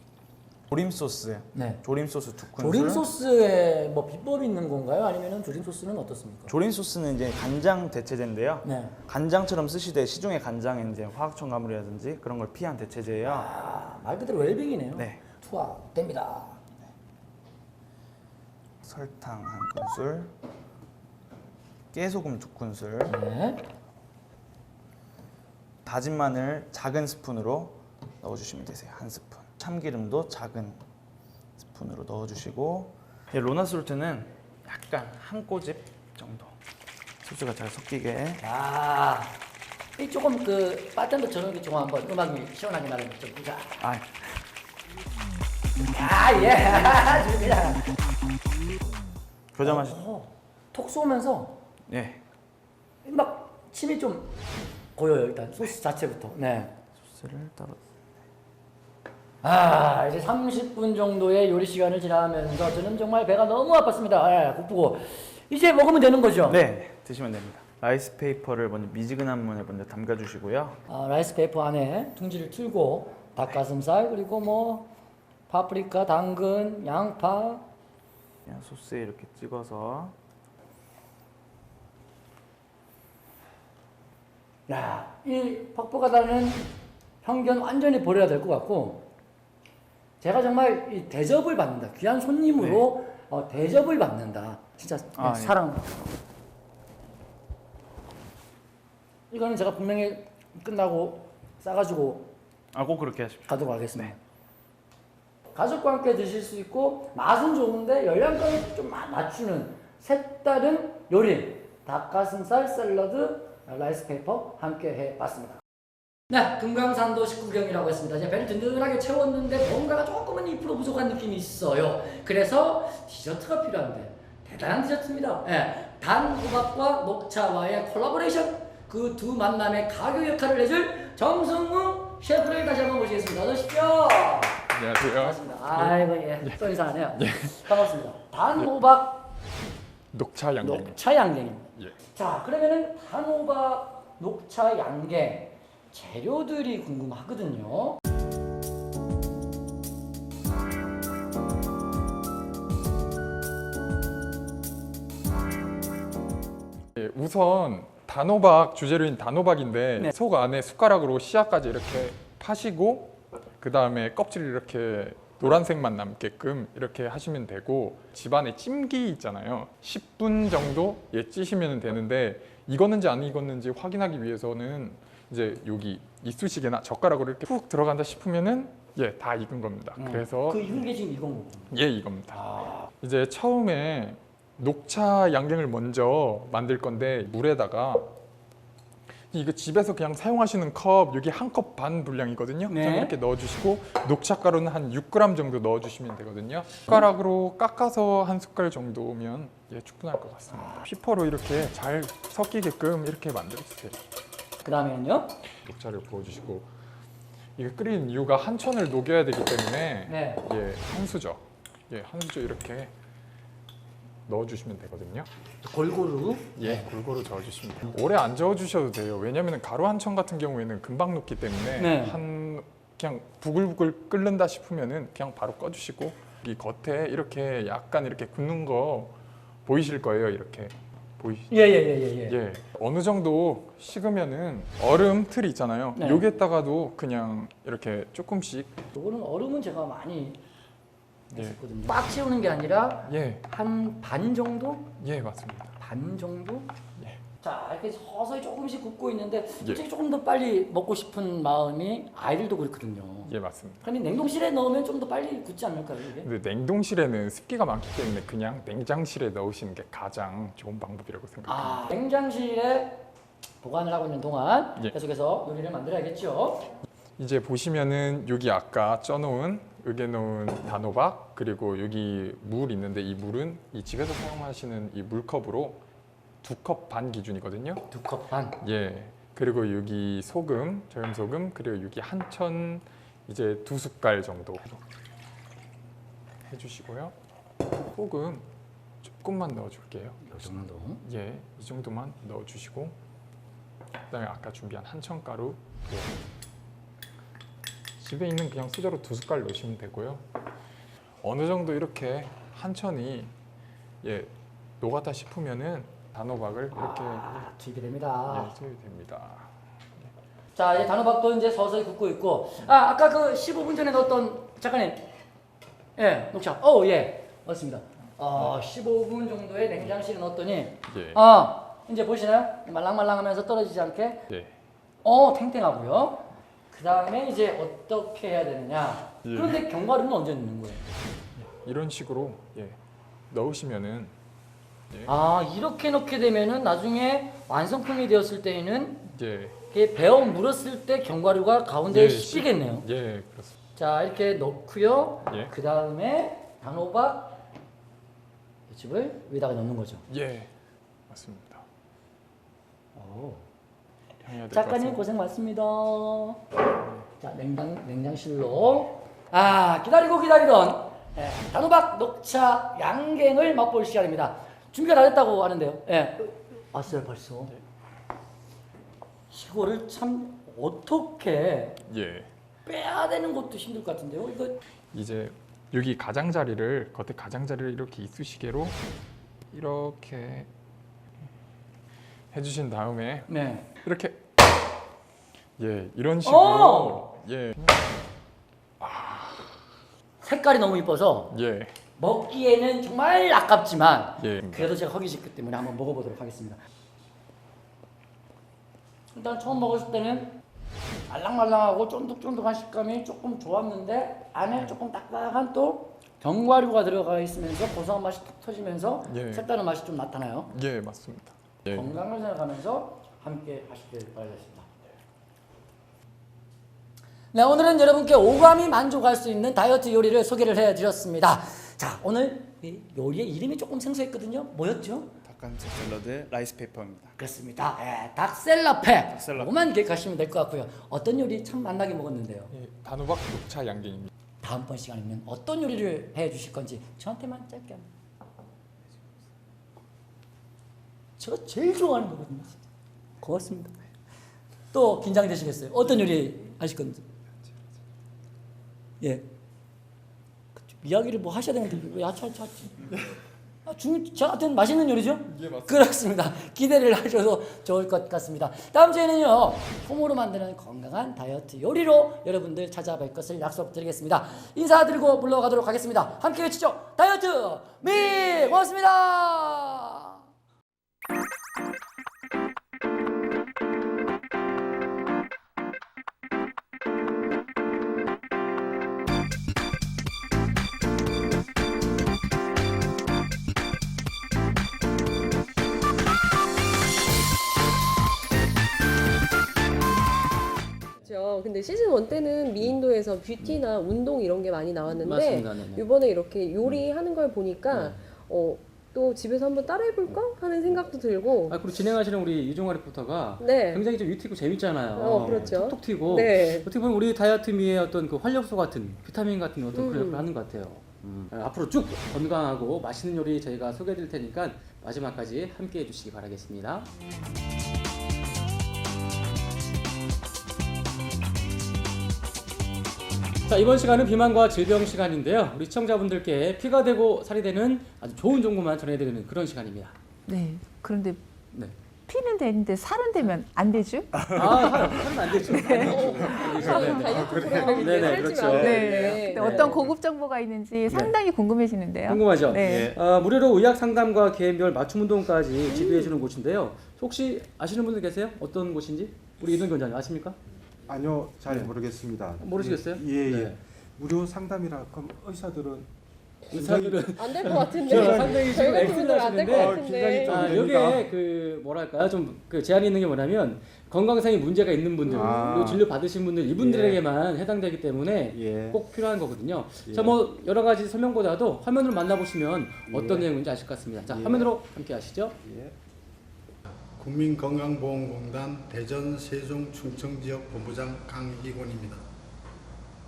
조림 소스, 조림 소스 2큰술. 조림 소스에 뭐 비법이 있는 건가요? 아니면 조림 소스는 어떻습니까? 조림 소스는 이제 간장 대체제인데요. 네. 간장처럼 쓰시되 시중의 간장에 이제 화학 첨가물이라든지 그런 걸 피한 대체제예요. 말 그대로 웰빙이네요. 네. 투하됩니다. 설탕 1큰술, 깨소금 2큰술, 네. 다진 마늘 작은 스푼으로 넣어주시면 되세요. 1스푼. 참기름도 작은 스푼으로 넣어주시고, 로나솔트는 약간 한 꼬집 정도 소스가 잘 섞이게. 이 조금 그 바텐더처럼 좀 한번 음악이 시원하게 나는 좀 보자. 예. 좋습니다. 겨자 맛이. 톡 쏘면서 네. 막 침이 좀 고여요. 일단 소스 자체부터. 네. 소스를 떨어. 아, 이제 30분 정도의 요리 시간을 지나면서 저는 정말 배가 너무 아팠습니다. 고프고 이제 먹으면 되는 거죠? 네, 드시면 됩니다. 라이스 페이퍼를 먼저 미지근한 물에 먼저 담가 주시고요. 라이스 페이퍼 안에 둥지를 틀고 닭가슴살 그리고 뭐 파프리카, 당근, 양파 그냥 소스에 이렇게 찍어서. 야, 이 퍽퍽하다는 편견 완전히 버려야 될 것 같고 제가 정말 이 대접을 받는다. 귀한 손님으로 대접을 받는다. 진짜 사랑. 이거는 제가 분명히 끝나고 싸가지고 꼭 그렇게 하십시오. 가도록 하겠습니다. 가족과 함께 드실 수 있고 맛은 좋은데 열량감을 좀 낮추는 색다른 요리 닭가슴살 샐러드 라이스 페이퍼 함께 해봤습니다. 네, 금강산도 식구경이라고 했습니다. 이제 배를 든든하게 채웠는데 뭔가가 조금은 2% 부족한 느낌이 있어요. 그래서 디저트가 필요한데 대단한 디저트입니다. 네, 단호박과 녹차와의 콜라보레이션 그 두 만남의 가교 역할을 해줄 정승우 셰프를 다시 한번 모시겠습니다. 어서 오십시오. 안녕하세요. 반갑습니다. 아이고 예, 또 인사하네요. 반갑습니다. 단호박 녹차 양갱. 녹차 양갱입니다. 예. 자, 그러면은 단호박 녹차 양갱 재료들이 궁금하거든요. 예, 우선 단호박 주재료인 단호박인데 네. 속 안에 숟가락으로 씨앗까지 이렇게 파시고 그 다음에 껍질을 이렇게 노란색만 남게끔 이렇게 하시면 되고 집안에 찜기 있잖아요. 10분 정도 찌시면 되는데 익었는지 안 익었는지 확인하기 위해서는 이제 여기 이쑤시개나 젓가락으로 이렇게 푹 들어간다 싶으면은 다 익은 겁니다. 그래서 그 익은 게 지금 익은 거고. 이겁니다. 이제 처음에 녹차 양갱을 먼저 만들 건데 물에다가 이거 집에서 그냥 사용하시는 컵 여기 한 컵 반 분량이거든요. 네. 좀 이렇게 넣어주시고 녹차가루는 한 6g 정도 넣어주시면 되거든요. 숟가락으로 깎아서 한 숟갈 정도면 충분할 것 같습니다. 피퍼로 이렇게 잘 섞이게끔 이렇게 만들어주세요. 그 다음에는요? 녹차를 부어주시고 이게 끓이는 이유가 한천을 녹여야 되기 때문에 네. 한 수저, 한 수저 이렇게 넣어주시면 되거든요. 골고루? 골고루 저어주시면 돼요. 오래 안 저어주셔도 돼요. 왜냐하면 가루 한천 같은 경우에는 금방 녹기 때문에 그냥 부글부글 끓는다 싶으면은 그냥 바로 꺼주시고 이 겉에 이렇게 약간 이렇게 굳는 거 보이실 거예요. 이렇게 보이시죠? 예. 어느 정도 식으면은 얼음 틀 있잖아요. 네. 여기에다가도 그냥 이렇게 조금씩. 이거는 얼음은 제가 많이 했거든요. 빡 채우는 게 아니라 한 반 정도? 맞습니다. 반 정도? 자, 이렇게 서서히 조금씩 굽고 있는데 솔직히 조금 더 빨리 먹고 싶은 마음이 아이들도 그렇거든요. 맞습니다. 그럼 냉동실에 넣으면 좀 더 빨리 굳지 않을까요, 이게? 근데 냉동실에는 습기가 많기 때문에 그냥 냉장실에 넣으시는 게 가장 좋은 방법이라고 생각합니다. 냉장실에 보관을 하고 있는 동안 계속해서 요리를 만들어야겠죠. 이제 보시면은 여기 아까 으개놓은 단호박 그리고 여기 물 있는데 이 물은 이 집에서 사용하시는 이 물컵으로 2컵 반 기준이거든요. 2컵 반. 그리고 여기 소금, 저염 소금 그리고 여기 한천 이제 2숟갈 정도 해주시고요. 소금 조금만 넣어줄게요. 이 정도? 이 정도만 넣어주시고 그다음에 아까 준비한 한천 가루. 집에 있는 그냥 수저로 2숟갈 넣으시면 되고요. 어느 정도 이렇게 한천이 녹았다 싶으면은 단호박을 이렇게 튀게 됩니다. 튀게 됩니다. 자, 이제 단호박도 이제 서서히 굽고 있고, 아까 그 15분 전에 넣었던 작가님, 녹차, 맞습니다. 15분 정도의 냉장실에 넣었더니, 이제 보시나요? 말랑말랑하면서 떨어지지 않게, 탱탱하고요. 그 다음에 이제 어떻게 해야 되느냐? 그런데 견과류는 언제 넣는 거예요? 이런 식으로 넣으시면은 이렇게 넣게 되면은 나중에 완성품이 되었을 때에는 이게 베어 물었을 때 견과류가 가운데에 씹히겠네요. 그렇습니다. 자, 이렇게 넣고요. 그 다음에 단호박 즙을 위에다가 넣는 거죠. 맞습니다. 작가님 고생 많습니다. 자, 냉장실로. 기다리고 기다리던 단호박 녹차 양갱을 맛볼 시간입니다. 준비가 다 됐다고 하는데요. 왔어요, 벌써. 이거를 참 어떻게 빼야 되는 것도 힘들 것 같은데요. 이거 이제 여기 가장자리를 겉에 가장자리를 이렇게 이쑤시개로 이렇게 해주신 다음에 이렇게 이런 식으로 색깔이 너무 이뻐서 먹기에는 정말 아깝지만 그래도 제가 허기졌기 때문에 한번 먹어보도록 하겠습니다. 일단 처음 먹었을 때는 말랑말랑하고 쫀득쫀득한 식감이 조금 좋았는데 안에 조금 딱딱한 또 견과류가 들어가 있으면서 고소한 맛이 탁 터지면서 색다른 맛이 좀 나타나요. 맞습니다. 건강을 생각하면서 함께 하시길 바라겠습니다. 네, 오늘은 여러분께 오감이 만족할 수 있는 다이어트 요리를 소개를 해드렸습니다. 자, 오늘 이 요리의 이름이 조금 생소했거든요. 뭐였죠? 닭간장 샐러드 라이스 페이퍼입니다. 그렇습니다. 닭셀러페. 그것만 기억하시면 될 것 같고요. 어떤 요리 참 맛나게 먹었는데요. 단호박 녹차 양갱입니다. 다음번 시간이면 어떤 요리를 해주실 건지 저한테만 짧게 합니다. 제가 제일 좋아하는 거거든요. 고맙습니다. 또 긴장되시겠어요? 어떤 요리 하실 건지. 이야기를 뭐 하셔야 되는데 왜 저한테는 맛있는 요리죠? 맞습니다. 그렇습니다. 기대를 하셔도 좋을 것 같습니다. 다음 주에는요, 홈으로 만드는 건강한 다이어트 요리로 여러분들 찾아뵐 것을 약속드리겠습니다. 인사드리고 물러가도록 하겠습니다. 함께 외치죠. 다이어트 미! 고맙습니다. 근데 시즌 1 때는 미인도에서 뷰티나 운동 이런 게 많이 나왔는데 맞습니다. 네네. 이번에 이렇게 요리하는 걸 보니까 또 집에서 한번 따라해볼까 하는 생각도 들고. 그리고 진행하시는 우리 유종아 리포터가 네. 굉장히 좀 유튜브 재밌잖아요. 그렇죠. 톡톡 튀고 네. 어떻게 보면 우리 다이어트미의 어떤 그 활력소 같은 비타민 같은 어떤 그런 역할을 하는 것 같아요. 앞으로 쭉 건강하고 맛있는 요리 저희가 소개해드릴 테니까 마지막까지 함께해 주시기 바라겠습니다. 자, 이번 시간은 비만과 질병 시간인데요. 우리 시청자분들께 피가 되고 살이 되는 아주 좋은 정보만 전해드리는 그런 시간입니다. 네. 그런데 네. 피는 되는데 살은 되면 안 되죠? 살은 안 되죠. 네네, 그렇죠. 네. 어떤 고급 정보가 있는지 상당히 궁금해지는데요. 궁금하죠? 네. 무료로 의학 상담과 개인별 맞춤 운동까지 지도해주는 곳인데요. 혹시 아시는 분들 계세요? 어떤 곳인지? 우리 이동 원장님 아십니까? 아니요, 잘 모르겠습니다. 모르시겠어요? 예. 무료 상담이라 그럼 의사들은 안 될 것 같은데. 상당히 지금 엑셀 하시는데 굉장히 좀 이게 그 뭐랄까요, 좀 그 제한이 있는 게 뭐냐면 건강상의 문제가 있는 분들 그리고 진료 받으신 분들 이분들에게만 해당되기 때문에 꼭 필요한 거거든요. 자, 뭐 여러 가지 설명보다도 화면으로 만나보시면 어떤 내용인지 아실 것 같습니다. 자, 화면으로 함께 하시죠. 국민건강보험공단 대전 세종 충청지역 본부장 강희곤입니다.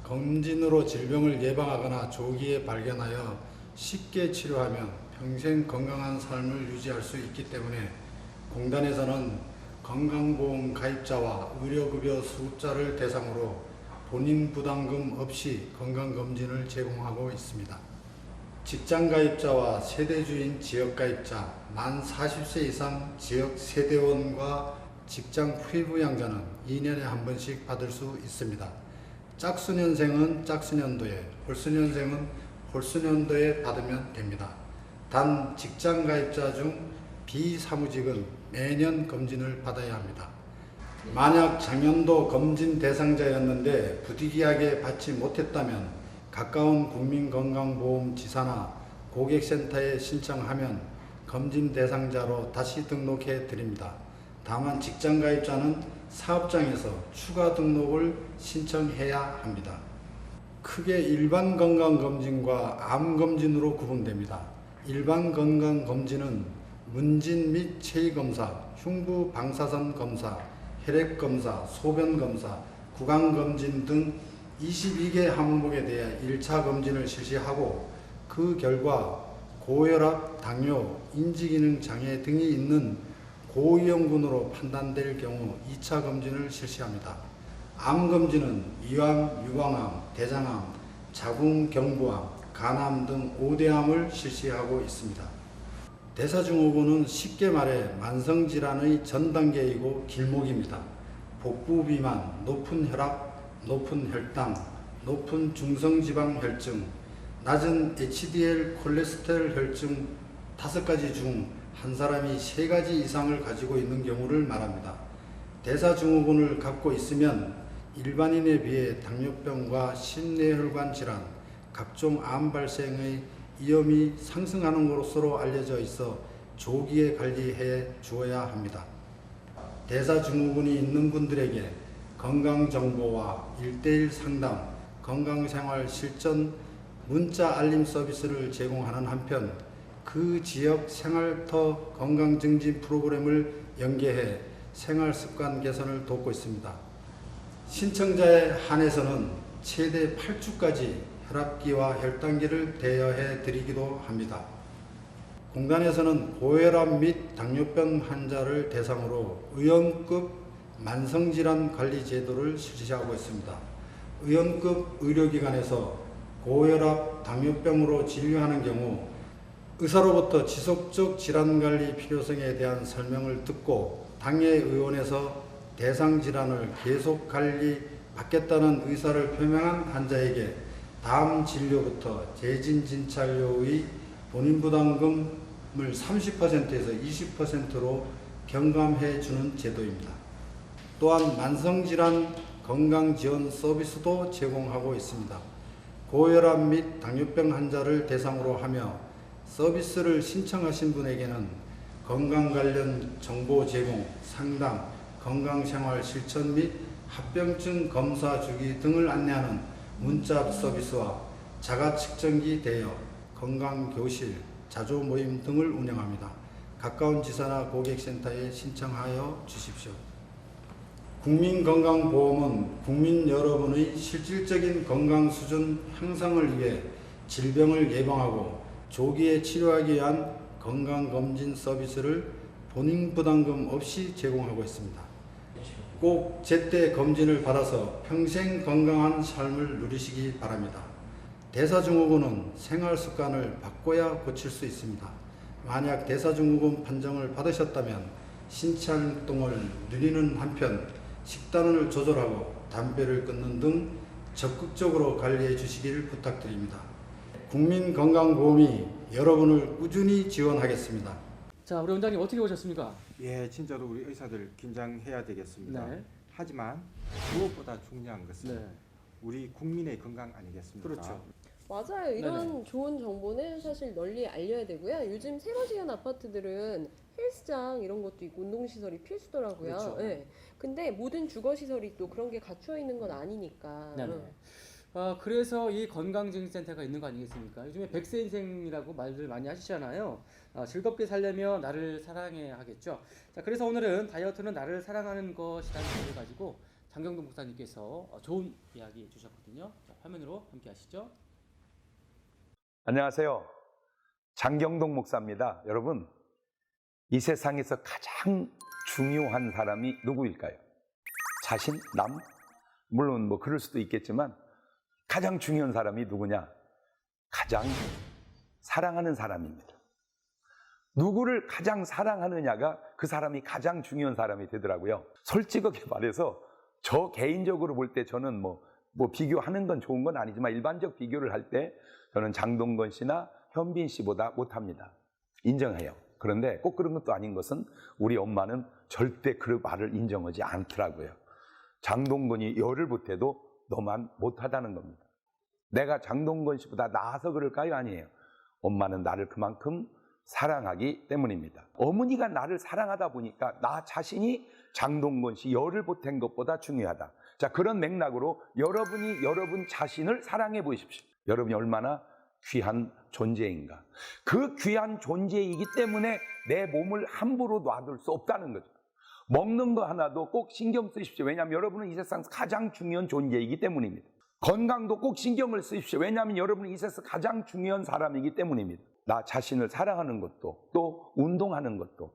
검진으로 질병을 예방하거나 조기에 발견하여 쉽게 치료하면 평생 건강한 삶을 유지할 수 있기 때문에 공단에서는 건강보험 가입자와 의료급여 수급자를 대상으로 본인 부담금 없이 건강검진을 제공하고 있습니다. 직장가입자와 세대주인 지역가입자, 만 40세 이상 지역 세대원과 직장 후임부양자는 2년에 한 번씩 받을 수 있습니다. 짝수년생은 짝수년도에, 홀수년생은 홀수년도에 받으면 됩니다. 단 직장가입자 중 비사무직은 매년 검진을 받아야 합니다. 만약 작년도 검진 대상자였는데 부득이하게 받지 못했다면 가까운 국민건강보험지사나 고객센터에 신청하면 검진 대상자로 다시 등록해 드립니다. 다만 직장가입자는 사업장에서 추가 등록을 신청해야 합니다. 크게 일반 건강검진과 암검진으로 구분됩니다. 일반 건강검진은 문진 및 체위검사, 흉부 방사선 검사, 혈액검사, 소변검사, 구강검진 등 22개 항목에 대해 1차 검진을 실시하고 그 결과 고혈압, 당뇨, 인지기능 장애 등이 있는 고위험군으로 판단될 경우 2차 검진을 실시합니다. 암검진은 위암, 유방암, 대장암, 자궁경부암, 간암 등 5대암을 실시하고 있습니다. 대사증후군은 쉽게 말해 만성질환의 전 단계이고 길목입니다. 복부 비만, 높은 혈압, 높은 혈당, 높은 중성지방혈증, 낮은 HDL 콜레스테롤 혈증 5가지 중 한 사람이 3가지 이상을 가지고 있는 경우를 말합니다. 대사증후군을 갖고 있으면 일반인에 비해 당뇨병과 심뇌혈관 질환, 각종 암 발생의 위험이 상승하는 것으로 알려져 있어 조기에 관리해 주어야 합니다. 대사증후군이 있는 분들에게 건강정보와 1:1 상담, 건강생활 실전 문자 알림 서비스를 제공하는 한편 그 지역 생활터 건강증진 프로그램을 연계해 생활습관 개선을 돕고 있습니다. 신청자에 한해서는 최대 8주까지 혈압기와 혈당기를 대여해 드리기도 합니다. 공단에서는 고혈압 및 당뇨병 환자를 대상으로 의원급 만성질환 관리 제도를 실시하고 있습니다. 의원급 의료기관에서 고혈압, 당뇨병으로 진료하는 경우 의사로부터 지속적 질환관리 필요성에 대한 설명을 듣고 당해의원에서 대상질환을 계속 관리받겠다는 의사를 표명한 환자에게 다음 진료부터 재진진찰료의 본인부담금을 30%에서 20%로 경감해 주는 제도입니다. 또한 만성질환 건강지원 서비스도 제공하고 있습니다. 고혈압 및 당뇨병 환자를 대상으로 하며 서비스를 신청하신 분에게는 건강 관련 정보 제공, 상담, 건강생활 실천 및 합병증 검사 주기 등을 안내하는 문자 서비스와 자가 측정기 대여, 건강교실, 자조 모임 등을 운영합니다. 가까운 지사나 고객센터에 신청하여 주십시오. 국민건강보험은 국민 여러분의 실질적인 건강 수준 향상을 위해 질병을 예방하고 조기에 치료하기 위한 건강검진 서비스를 본인 부담금 없이 제공하고 있습니다. 꼭 제때 검진을 받아서 평생 건강한 삶을 누리시기 바랍니다. 대사증후군은 생활습관을 바꿔야 고칠 수 있습니다. 만약 대사증후군 판정을 받으셨다면 신체활동을 늘리는 한편 식단을 조절하고 담배를 끊는 등 적극적으로 관리해 주시길 부탁드립니다. 국민건강보험이 여러분을 꾸준히 지원하겠습니다. 자, 우리 원장님 어떻게 보셨습니까? 예, 진짜로 우리 의사들 긴장해야 되겠습니다. 네. 하지만 무엇보다 중요한 것은 네. 우리 국민의 건강 아니겠습니까? 그렇죠. 맞아요. 이런 네네. 좋은 정보는 사실 널리 알려야 되고요. 요즘 새로 지은 아파트들은 헬스장 이런 것도 있고 운동시설이 필수더라고요. 그렇죠. 네. 근데 모든 주거시설이 또 그런 게 갖춰 있는 건 아니니까. 네네. 그래서 이 건강증진센터가 있는 거 아니겠습니까? 요즘에 100세 인생이라고 말들 많이 하시잖아요. 즐겁게 살려면 나를 사랑해야 하겠죠. 자, 그래서 오늘은 다이어트는 나를 사랑하는 것이라는 주제를 가지고 장경동 목사님께서 좋은 이야기 해주셨거든요. 자, 화면으로 함께 하시죠. 안녕하세요. 장경동 목사입니다. 여러분, 이 세상에서 가장 중요한 사람이 누구일까요? 자신? 남? 물론 뭐 그럴 수도 있겠지만 가장 중요한 사람이 누구냐? 가장 사랑하는 사람입니다. 누구를 가장 사랑하느냐가 그 사람이 가장 중요한 사람이 되더라고요. 솔직하게 말해서 저 개인적으로 볼 때 저는 뭐 비교하는 건 좋은 건 아니지만 일반적 비교를 할 때 저는 장동건 씨나 현빈 씨보다 못합니다. 인정해요. 그런데 꼭 그런 것도 아닌 것은 우리 엄마는 절대 그 말을 인정하지 않더라고요. 장동건이 열을 못해도 너만 못하다는 겁니다. 내가 장동건 씨보다 나아서 그럴까요? 아니에요. 엄마는 나를 그만큼 사랑하기 때문입니다. 어머니가 나를 사랑하다 보니까 나 자신이 장동건 씨 열을 보탠 것보다 중요하다. 자, 그런 맥락으로 여러분이 여러분 자신을 사랑해 보십시오. 여러분이 얼마나 귀한 존재인가. 그 귀한 존재이기 때문에 내 몸을 함부로 놔둘 수 없다는 거죠. 먹는 거 하나도 꼭 신경 쓰십시오. 왜냐하면 여러분은 이 세상에서 가장 중요한 존재이기 때문입니다. 건강도 꼭 신경을 쓰십시오. 왜냐하면 여러분은 이 세상에서 가장 중요한 사람이기 때문입니다. 나 자신을 사랑하는 것도 또 운동하는 것도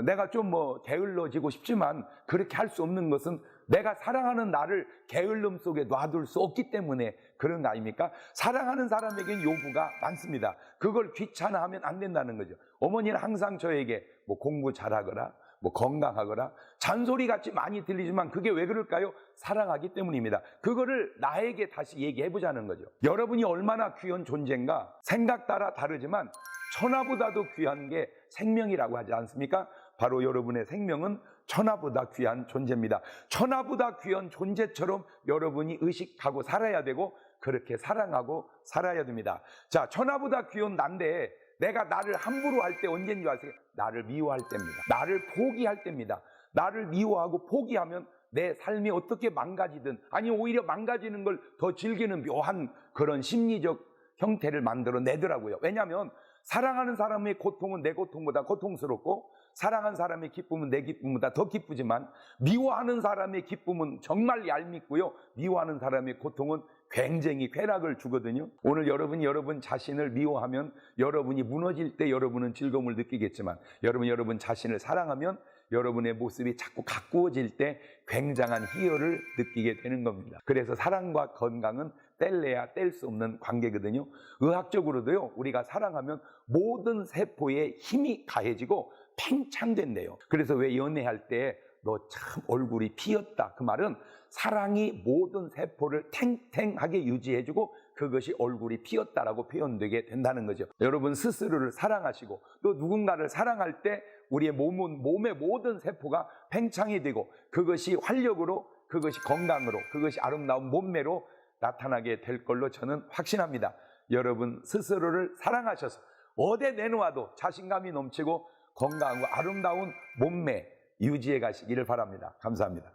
내가 좀 게을러지고 싶지만 그렇게 할 수 없는 것은 내가 사랑하는 나를 게을름 속에 놔둘 수 없기 때문에 그런 거 아닙니까? 사랑하는 사람에겐 요구가 많습니다. 그걸 귀찮아하면 안 된다는 거죠. 어머니는 항상 저에게 공부 잘하거라, 건강하거라 잔소리 같이 많이 들리지만 그게 왜 그럴까요? 사랑하기 때문입니다. 그거를 나에게 다시 얘기해 보자는 거죠. 여러분이 얼마나 귀한 존재인가 생각 따라 다르지만 천하보다도 귀한 게 생명이라고 하지 않습니까? 바로 여러분의 생명은 천하보다 귀한 존재입니다. 천하보다 귀한 존재처럼 여러분이 의식하고 살아야 되고 그렇게 사랑하고 살아야 됩니다. 자, 천하보다 귀한 난데 내가 나를 함부로 할 때 언제인 줄 아세요? 나를 미워할 때입니다. 나를 포기할 때입니다. 나를 미워하고 포기하면 내 삶이 어떻게 망가지든 아니 오히려 망가지는 걸 더 즐기는 묘한 그런 심리적 형태를 만들어내더라고요. 왜냐하면 사랑하는 사람의 고통은 내 고통보다 고통스럽고 사랑하는 사람의 기쁨은 내 기쁨보다 더 기쁘지만 미워하는 사람의 기쁨은 정말 얄밉고요. 미워하는 사람의 고통은 굉장히 쾌락을 주거든요. 오늘 여러분이 여러분 자신을 미워하면 여러분이 무너질 때 여러분은 즐거움을 느끼겠지만 여러분 자신을 사랑하면 여러분의 모습이 자꾸 가꾸어질 때 굉장한 희열을 느끼게 되는 겁니다. 그래서 사랑과 건강은 뗄래야 뗄 수 없는 관계거든요. 의학적으로도요, 우리가 사랑하면 모든 세포에 힘이 가해지고 팽창된대요. 그래서 왜 연애할 때 너 참 얼굴이 피었다, 그 말은 사랑이 모든 세포를 탱탱하게 유지해주고 그것이 얼굴이 피었다라고 표현되게 된다는 거죠. 여러분 스스로를 사랑하시고 또 누군가를 사랑할 때 우리의 몸의 모든 세포가 팽창이 되고 그것이 활력으로, 그것이 건강으로, 그것이 아름다운 몸매로 나타나게 될 걸로 저는 확신합니다. 여러분 스스로를 사랑하셔서 어디 내놓아도 자신감이 넘치고 건강하고 아름다운 몸매 유지해 가시기를 바랍니다. 감사합니다.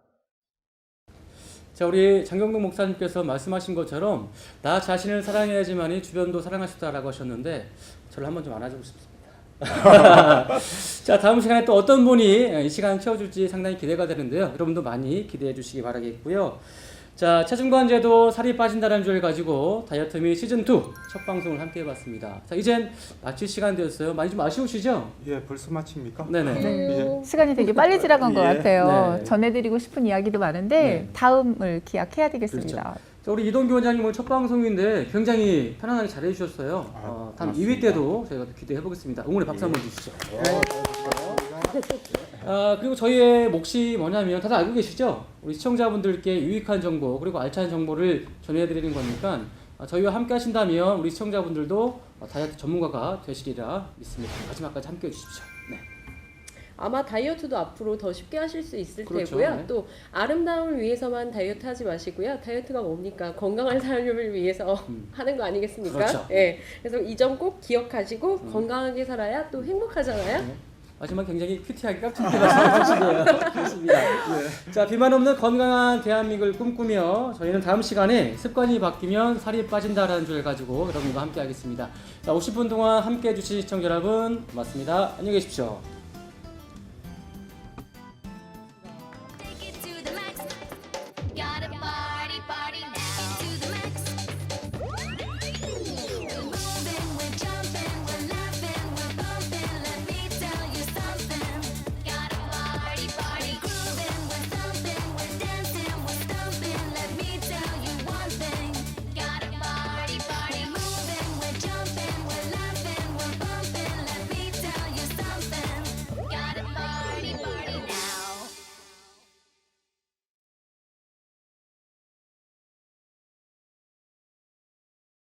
자, 우리 장경동 목사님께서 말씀하신 것처럼 나 자신을 사랑해야지만이 주변도 사랑할 수 있다라고 하셨는데 저를 한번 좀 안아주고 싶습니다. 자, 다음 시간에 또 어떤 분이 이 시간 채워줄지 상당히 기대가 되는데요. 여러분도 많이 기대해 주시기 바라겠고요. 자, 체중관제도 살이 빠진다는 주제를 가지고 다이어트 미 시즌2 첫 방송을 함께 해봤습니다. 자, 이젠 마칠 시간 되었어요. 많이 좀 아쉬우시죠? 예, 벌써 마칩니까? 네네. 예. 시간이 되게 빨리 지나간 것 예. 같아요. 네. 전해드리고 싶은 이야기도 많은데 네. 다음을 기약해야 되겠습니다. 그렇죠. 자, 우리 이동규 원장님 오늘 첫 방송인데 굉장히 편안하게 잘해주셨어요. 다음 2위 때도 저희가 기대해 보겠습니다. 응원의 박수 한번 주시죠. 그리고 저희의 몫이 뭐냐면 다들 알고 계시죠? 우리 시청자분들께 유익한 정보 그리고 알찬 정보를 전해드리는 거니까 저희와 함께 하신다면 우리 시청자분들도 다이어트 전문가가 되시리라 믿습니다. 마지막까지 함께 해주십시오. 네. 아마 다이어트도 앞으로 더 쉽게 하실 수 있을 그렇죠. 테고요. 네. 또 아름다움을 위해서만 다이어트 하지 마시고요. 다이어트가 뭡니까? 건강한 삶을 위해서 하는 거 아니겠습니까? 그렇죠. 예. 그래서 이 점 꼭 기억하시고 건강하게 살아야 또 행복하잖아요. 네. 마지막 굉장히 큐티하게 깜찍하게 말씀해 주시네요. 좋습니다. 네. 자, 비만 없는 건강한 대한민국을 꿈꾸며 저희는 다음 시간에 습관이 바뀌면 살이 빠진다라는 주제를 가지고 여러분과 함께 하겠습니다. 자, 50분 동안 함께 해주신 시청자 여러분 고맙습니다. 안녕히 계십시오.